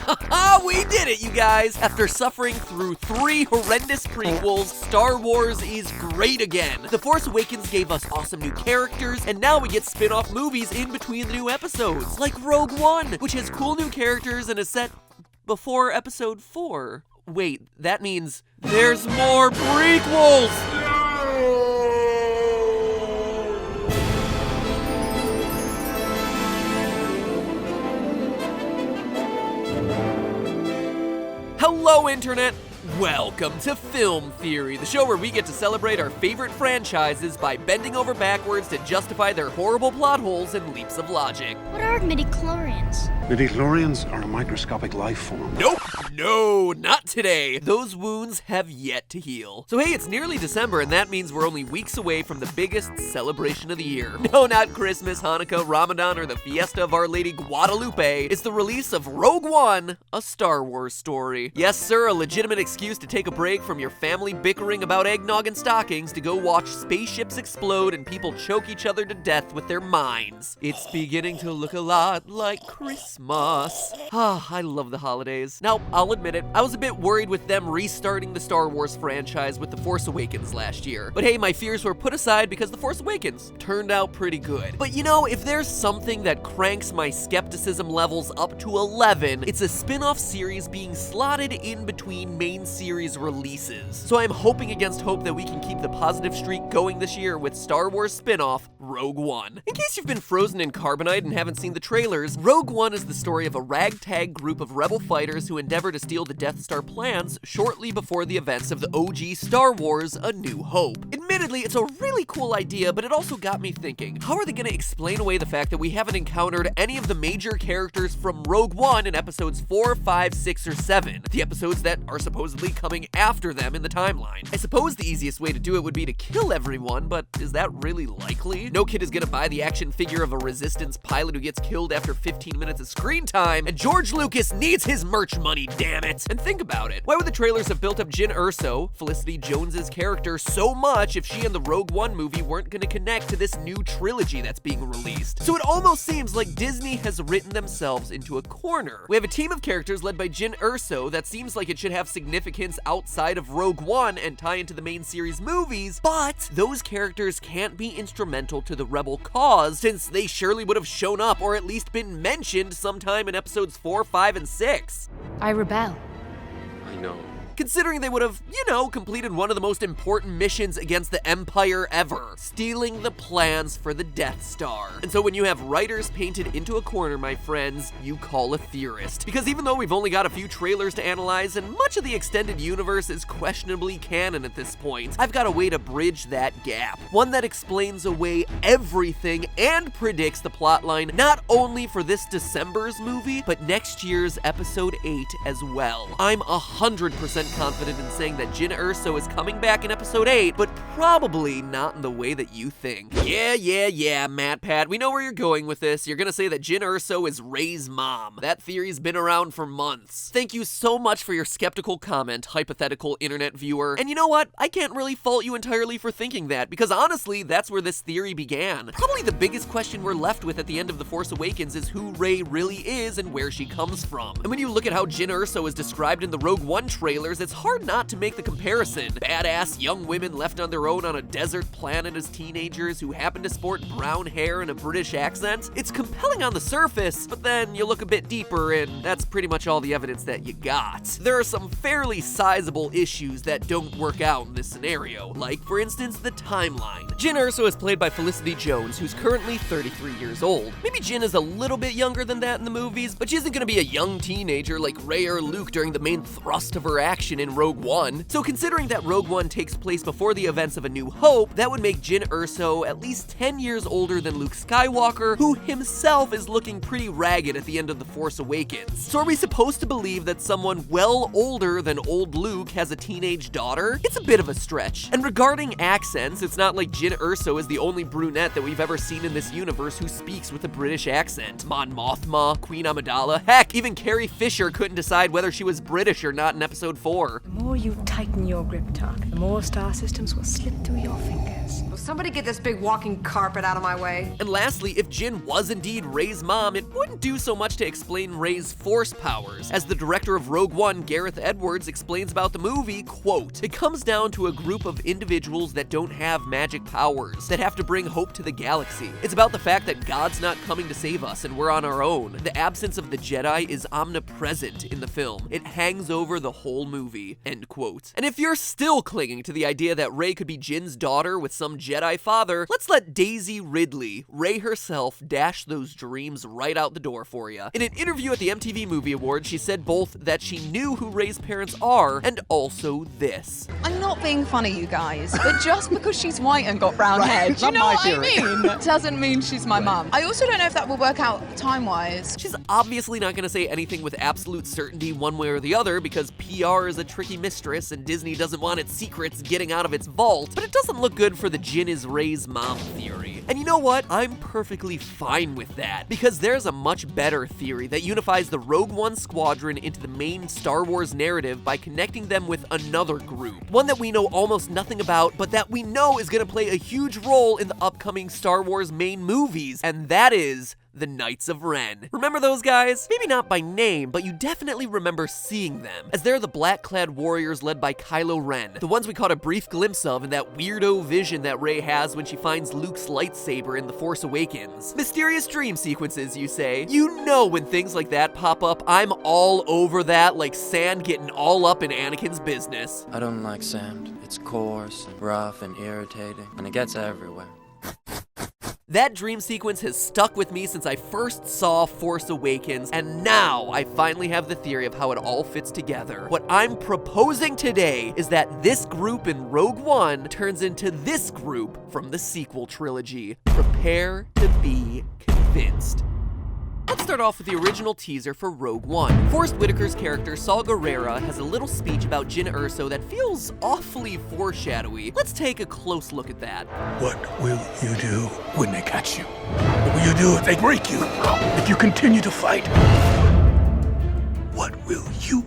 We did it, you guys! After suffering through 3 horrendous prequels, Star Wars is great again. The Force Awakens gave us awesome new characters, and now we get spin-off movies in between the new episodes, like Rogue One, which has cool new characters and is set before Episode 4. Wait, that means there's more prequels! Hello, Internet! Welcome to Film Theory, the show where we get to celebrate our favorite franchises by bending over backwards to justify their horrible plot holes and leaps of logic. What are midichlorians? Midichlorians are a microscopic life form. Nope! No, not today. Those wounds have yet to heal. So hey, it's nearly December, and that means we're only weeks away from the biggest celebration of the year. No, not Christmas, Hanukkah, Ramadan, or the Fiesta of Our Lady Guadalupe. It's the release of Rogue One, a Star Wars story. Yes, sir, a legitimate excuse to take a break from your family bickering about eggnog and stockings to go watch spaceships explode and people choke each other to death with their minds. It's beginning to look a lot like Christmas. I love the holidays. Now, I'll admit it, I was a bit worried with them restarting the Star Wars franchise with The Force Awakens last year. But hey, my fears were put aside because The Force Awakens turned out pretty good. But you know, if there's something that cranks my skepticism levels up to 11, it's a spin-off series being slotted in between main series releases. So I'm hoping against hope that we can keep the positive streak going this year with Star Wars spin-off Rogue One. In case you've been frozen in carbonite and haven't seen the trailers, Rogue One is the story of a ragtag group of rebel fighters who endeavor to steal the Death Star plans shortly before the events of the OG Star Wars A New Hope. Admittedly, it's a really cool idea, but it also got me thinking, how are they going to explain away the fact that we haven't encountered any of the major characters from Rogue One in episodes 4, 5, 6, or 7, the episodes that are supposedly coming after them in the timeline? I suppose the easiest way to do it would be to kill everyone, but is that really likely? No kid is gonna buy the action figure of a Resistance pilot who gets killed after 15 minutes of screen time, and George Lucas needs his merch money, damn it! And think about it. Why would the trailers have built up Jyn Erso, Felicity Jones's character, so much if she and the Rogue One movie weren't gonna connect to this new trilogy that's being released? So it almost seems like Disney has written themselves into a corner. We have a team of characters led by Jyn Erso that seems like it should have significance outside of Rogue One and tie into the main series movies, but those characters can't be instrumental to the Rebel cause since they surely would have shown up or at least been mentioned sometime in episodes 4, 5, and 6. I rebel. I know. Considering they would have, completed one of the most important missions against the Empire ever, stealing the plans for the Death Star. And so when you have writers painted into a corner, my friends, you call a theorist. Because even though we've only got a few trailers to analyze and much of the extended universe is questionably canon at this point, I've got a way to bridge that gap. One that explains away everything and predicts the plotline not only for this December's movie, but next year's Episode 8 as well. I'm 100% confident in saying that Jyn Erso is coming back in Episode 8, but probably not in the way that you think. Yeah, Matt Pat, we know where you're going with this. You're gonna say that Jyn Erso is Rey's mom. That theory's been around for months. Thank you so much for your skeptical comment, hypothetical internet viewer. And you know what? I can't really fault you entirely for thinking that, because honestly, that's where this theory began. Probably the biggest question we're left with at the end of The Force Awakens is who Rey really is and where she comes from. And when you look at how Jyn Erso is described in the Rogue One trailers, it's hard not to make the comparison. Badass young women left on their own on a desert planet as teenagers who happen to sport brown hair and a British accent. It's compelling on the surface, but then you look a bit deeper and that's pretty much all the evidence that you got. There are some fairly sizable issues that don't work out in this scenario, like for instance the timeline. Jyn Erso is played by Felicity Jones, who's currently 33 years old. Maybe Jyn is a little bit younger than that in the movies, but she isn't gonna be a young teenager like Rey or Luke during the main thrust of her action in Rogue One. So considering that Rogue One takes place before the events of A New Hope, that would make Jyn Erso at least 10 years older than Luke Skywalker, who himself is looking pretty ragged at the end of The Force Awakens. So are we supposed to believe that someone well older than old Luke has a teenage daughter? It's a bit of a stretch. And regarding accents, it's not like Jyn Erso is the only brunette that we've ever seen in this universe who speaks with a British accent. Mon Mothma, Queen Amidala, heck, even Carrie Fisher couldn't decide whether she was British or not in episode 4. 4. The more you tighten your grip, Tark, the more star systems will slip through your fingers. Will somebody get this big walking carpet out of my way? And lastly, if Jyn was indeed Rey's mom, it wouldn't do so much to explain Rey's force powers. As the director of Rogue One, Gareth Edwards, explains about the movie, quote, "It comes down to a group of individuals that don't have magic powers, that have to bring hope to the galaxy. It's about the fact that God's not coming to save us and we're on our own. The absence of the Jedi is omnipresent in the film. It hangs over the whole movie," end quote. And if you're still clinging to the idea that Rey could be Jyn's daughter with some Jedi father, let's let Daisy Ridley, Rey herself, dash those dreams right out the door for you. In an interview at the MTV Movie Awards, she said both that she knew who Rey's parents are and also this. I'm not being funny, you guys, but just because she's white and got brown hair, do you know what I mean? Doesn't mean she's my mum. I also don't know if that will work out time-wise. She's obviously not going to say anything with absolute certainty one way or the other because PR is a tricky mistress and Disney doesn't want its secrets getting out of its vault, but it doesn't look good for the Jyn is Rey's mom theory. And you know what? I'm perfectly fine with that, because there's a much better theory that unifies the Rogue One squadron into the main Star Wars narrative by connecting them with another group. One that we know almost nothing about, but that we know is going to play a huge role in the upcoming Star Wars main movies, and that is the Knights of Ren. Remember those guys? Maybe not by name, but you definitely remember seeing them, as they're the black-clad warriors led by Kylo Ren, the ones we caught a brief glimpse of in that weirdo vision that Rey has when she finds Luke's lightsaber in The Force Awakens. Mysterious dream sequences, you say? You know when things like that pop up, I'm all over that, like sand getting all up in Anakin's business. I don't like sand. It's coarse and rough and irritating, and it gets everywhere. That dream sequence has stuck with me since I first saw Force Awakens, and now I finally have the theory of how it all fits together. What I'm proposing today is that this group in Rogue One turns into this group from the sequel trilogy. Prepare to be convinced. Let's start off with the original teaser for Rogue One. Forrest Whitaker's character, Saw Gerrera, has a little speech about Jyn Erso that feels awfully foreshadowy. Let's take a close look at that. What will you do when they catch you? What will you do if they break you? If you continue to fight? What will you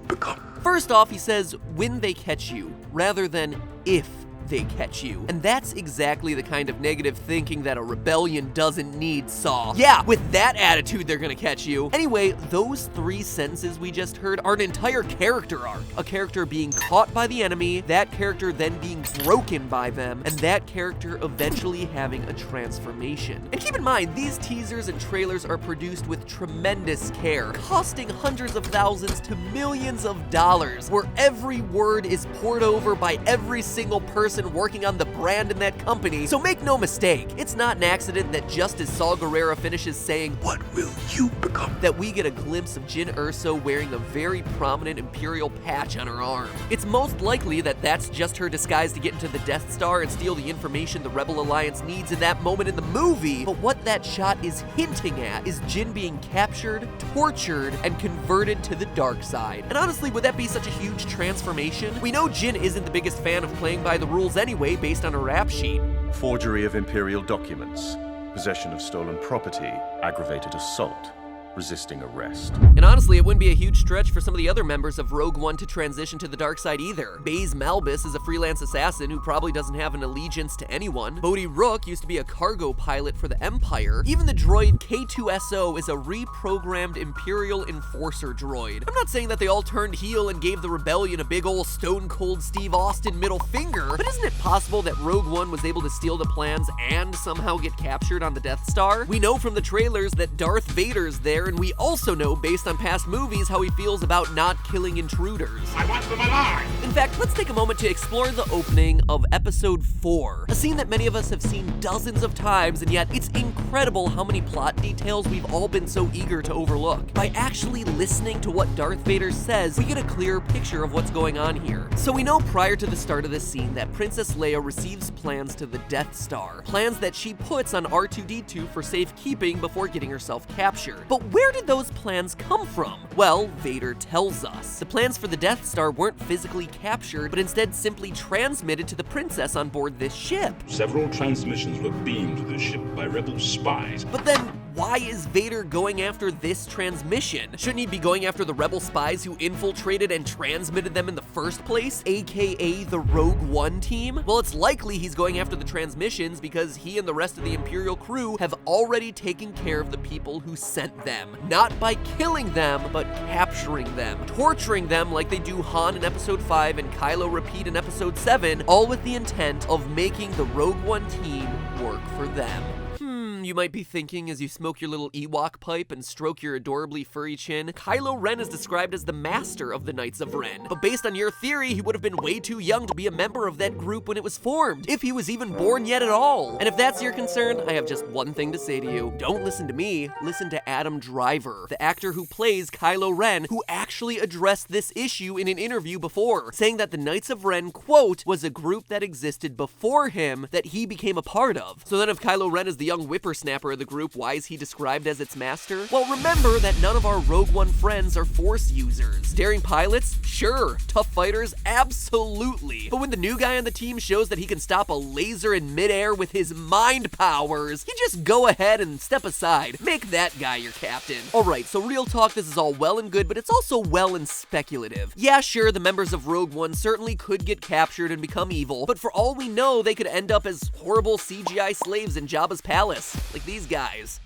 become? First off, he says, when they catch you, rather than if they catch you. And that's exactly the kind of negative thinking that a rebellion doesn't need, Saw. Yeah, with that attitude, they're gonna catch you. Anyway, those 3 sentences we just heard are an entire character arc. A character being caught by the enemy, that character then being broken by them, and that character eventually having a transformation. And keep in mind, these teasers and trailers are produced with tremendous care, costing hundreds of thousands to millions of dollars, where every word is poured over by every single person working on the brand in that company. So make no mistake, it's not an accident that just as Saw Gerrera finishes saying, "What will you become?" that we get a glimpse of Jyn Erso wearing a very prominent Imperial patch on her arm. It's most likely that that's just her disguise to get into the Death Star and steal the information the Rebel Alliance needs in that moment in the movie, but what that shot is hinting at is Jyn being captured, tortured, and converted to the dark side. And honestly, would that be such a huge transformation? We know Jyn isn't the biggest fan of playing by the rules anyway, based on a rap sheet. Forgery of Imperial documents, possession of stolen property, aggravated assault, resisting arrest. And honestly, it wouldn't be a huge stretch for some of the other members of Rogue One to transition to the dark side either. Baze Malbus is a freelance assassin who probably doesn't have an allegiance to anyone. Bodhi Rook used to be a cargo pilot for the Empire. Even the droid K2SO is a reprogrammed Imperial Enforcer droid. I'm not saying that they all turned heel and gave the rebellion a big ol' Stone Cold Steve Austin middle finger, but isn't it possible that Rogue One was able to steal the plans and somehow get captured on the Death Star? We know from the trailers that Darth Vader's there, and we also know based on past movies how he feels about not killing intruders. I want them alive! In fact, let's take a moment to explore the opening of Episode 4, a scene that many of us have seen dozens of times, and yet it's incredible how many plot details we've all been so eager to overlook. By actually listening to what Darth Vader says, we get a clearer picture of what's going on here. So we know prior to the start of this scene that Princess Leia receives plans to the Death Star, plans that she puts on R2-D2 for safekeeping before getting herself captured. But where did those plans come from? Well, Vader tells us. The plans for the Death Star weren't physically captured, but instead simply transmitted to the princess on board this ship. Several transmissions were beamed to the ship by rebel spies. But then, Why is Vader going after this transmission? Shouldn't he be going after the rebel spies who infiltrated and transmitted them in the first place, aka the Rogue One team? Well, it's likely he's going after the transmissions because he and the rest of the Imperial crew have already taken care of the people who sent them. Not by killing them, but capturing them, torturing them like they do Han in Episode 5 and Kylo repeat in Episode 7, all with the intent of making the Rogue One team work for them. You might be thinking as you smoke your little Ewok pipe and stroke your adorably furry chin, Kylo Ren is described as the master of the Knights of Ren. But based on your theory, he would have been way too young to be a member of that group when it was formed, if he was even born yet at all. And if that's your concern, I have just one thing to say to you. Don't listen to me, listen to Adam Driver, the actor who plays Kylo Ren, who actually addressed this issue in an interview before, saying that the Knights of Ren, quote, was a group that existed before him that he became a part of. So then if Kylo Ren is the young whippersnapper of the group, why is he described as its master? Well, remember that none of our Rogue One friends are Force users. Daring pilots? Sure. Tough fighters? Absolutely. But when the new guy on the team shows that he can stop a laser in midair with his mind powers, you just go ahead and step aside. Make that guy your captain. Alright, so real talk, this is all well and good, but it's also well and speculative. Yeah, sure, the members of Rogue One certainly could get captured and become evil, but for all we know, they could end up as horrible CGI slaves in Jabba's palace. Like these guys.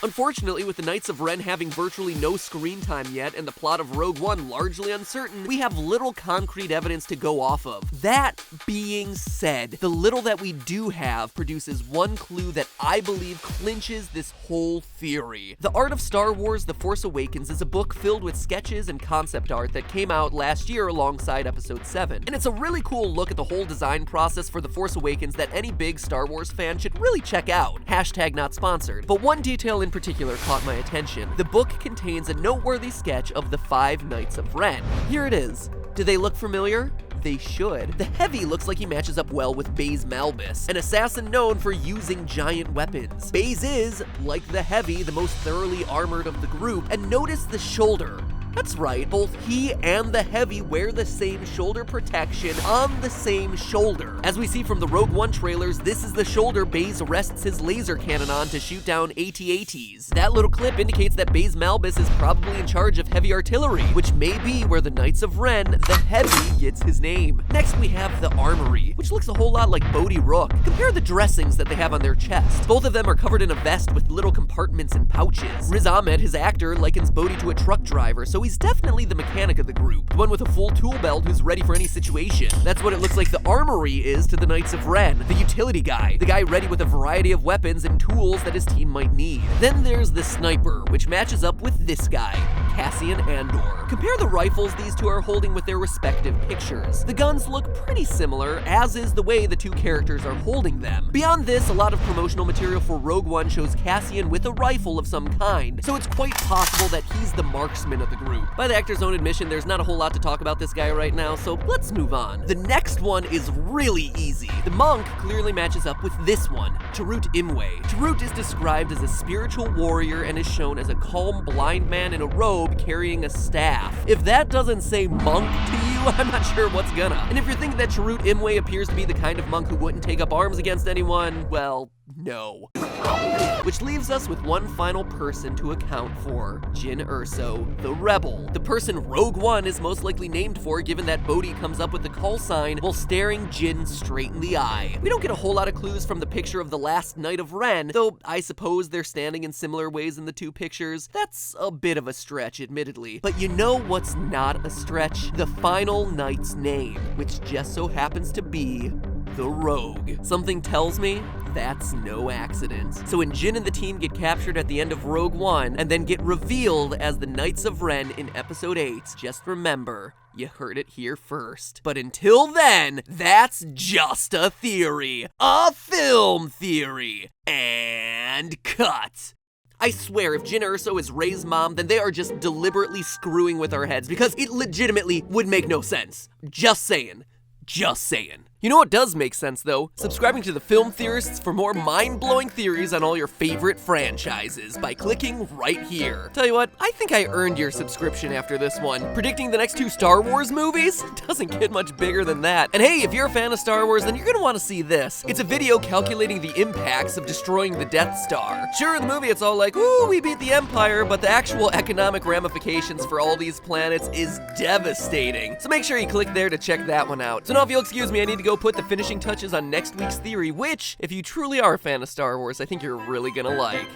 Unfortunately, with the Knights of Ren having virtually no screen time yet and the plot of Rogue One largely uncertain, we have little concrete evidence to go off of. That being said, the little that we do have produces one clue that I believe clinches this whole theory. The Art of Star Wars: The Force Awakens is a book filled with sketches and concept art that came out last year alongside Episode 7. And it's a really cool look at the whole design process for The Force Awakens that any big Star Wars fan should really check out. Hashtag not sponsored. But one detail in particular caught my attention. The book contains a noteworthy sketch of the 5 Knights of Ren. Here it is. Do they look familiar? They should. The Heavy looks like he matches up well with Baze Malbus, an assassin known for using giant weapons. Baze is, like the Heavy, the most thoroughly armored of the group, and notice the shoulder. That's right, both he and the Heavy wear the same shoulder protection on the same shoulder. As we see from the Rogue One trailers, this is the shoulder Baze rests his laser cannon on to shoot down AT-ATs. That little clip indicates that Baze Malbus is probably in charge of heavy artillery, which may be where the Knights of Ren, the Heavy, gets his name. Next we have the Armory, which looks a whole lot like Bodhi Rook. Compare the dressings that they have on their chests. Both of them are covered in a vest with little compartments and pouches. Riz Ahmed, his actor, likens Bodhi to a truck driver, so he's definitely the mechanic of the group, the one with a full tool belt who's ready for any situation. That's what it looks like the Armory is to the Knights of Ren, the utility guy, the guy ready with a variety of weapons and tools that his team might need. Then there's the Sniper, which matches up with this guy, Cassian Andor. Compare the rifles these two are holding with their respective pictures. The guns look pretty similar, as is the way the two characters are holding them. Beyond this, a lot of promotional material for Rogue One shows Cassian with a rifle of some kind, so it's quite possible that he's the marksman of the group. By the actor's own admission, there's not a whole lot to talk about this guy right now, so let's move on. The next one is really easy. The monk clearly matches up with this one, Chirrut Imwe. Chirrut is described as a spiritual warrior and is shown as a calm blind man in a robe carrying a staff. If that doesn't say monk to you, I'm not sure what's gonna. And if you're thinking that Chirrut Imwe appears to be the kind of monk who wouldn't take up arms against anyone, well, no. Which leaves us with one final person to account for, Jyn Erso, the Rebel. The person Rogue One is most likely named for, given that Bodhi comes up with the call sign while staring Jyn straight in the eye. We don't get a whole lot of clues from the picture of the last Knight of Ren, though I suppose they're standing in similar ways in the two pictures. That's a bit of a stretch, admittedly. But you know what's not a stretch? The final Knight's name, which just so happens to be the Rogue. Something tells me that's no accident. So when Jyn and the team get captured at the end of Rogue One and then get revealed as the Knights of Ren in Episode 8, just remember, you heard it here first. But until then, that's just a theory. A film theory. And cut. I swear, if Jyn Erso is Rey's mom, then they are just deliberately screwing with our heads because it legitimately would make no sense. Just saying. Just saying. You know what does make sense, though? Subscribing to the Film Theorists for more mind-blowing theories on all your favorite franchises by clicking right here. Tell you what, I think I earned your subscription after this one. Predicting the next 2 Star Wars movies? Doesn't get much bigger than that. And hey, if you're a fan of Star Wars, then you're gonna want to see this. It's a video calculating the impacts of destroying the Death Star. Sure, in the movie it's all like, ooh, we beat the Empire, but the actual economic ramifications for all these planets is devastating. So make sure you click there to check that one out. So now if you'll excuse me, I need to go put the finishing touches on next week's theory, which, if you truly are a fan of Star Wars, I think you're really gonna like.